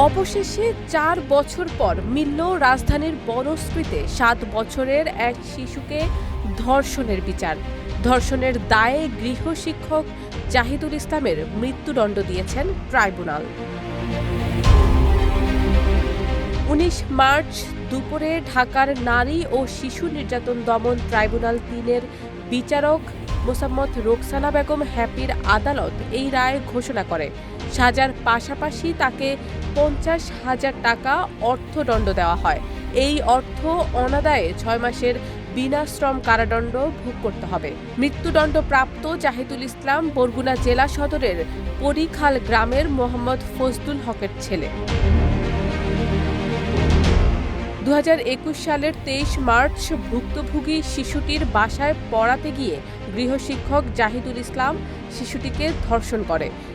অবশেষে ৪ বছর পর মিলল রাজধানীর বনশ্রীতে ৭ বছরের এক শিশুকে ধর্ষণের বিচার। ধর্ষণের দায়ে গৃহশিক্ষক জাহিদুল ইসলামের মৃত্যুদণ্ড দিয়েছেন ট্রাইব্যুনাল। ১৯ মার্চ দুপুরে ঢাকার নারী ও শিশু নির্যাতন দমন ট্রাইব্যুনাল ৩-এর বিচারক মোসাম্মৎ রোকসানা বেগম হ্যাপির আদালত এই রায় ঘোষণা করে। সাজার পাশাপাশি তাকে ৫০,০০০ টাকা অর্থদণ্ড দেওয়া হয়। এই অর্থ অনাদায়ে ৬ মাসের বিনাশ্রম কারাদণ্ড ভোগ করতে হবে। মৃত্যুদণ্ডপ্রাপ্ত জাহিদুল ইসলাম বরগুনা জেলা সদরের পরীখাল গ্রামের মোহাম্মদ ফজলুল হকের ছেলে। ২০২১ সালের ২৩ মার্চ ভুক্তভোগী শিশুটির বাসায় পড়াতে গিয়ে গৃহশিক্ষক জাহিদুল ইসলাম শিশুটিকে ধর্ষণ করে।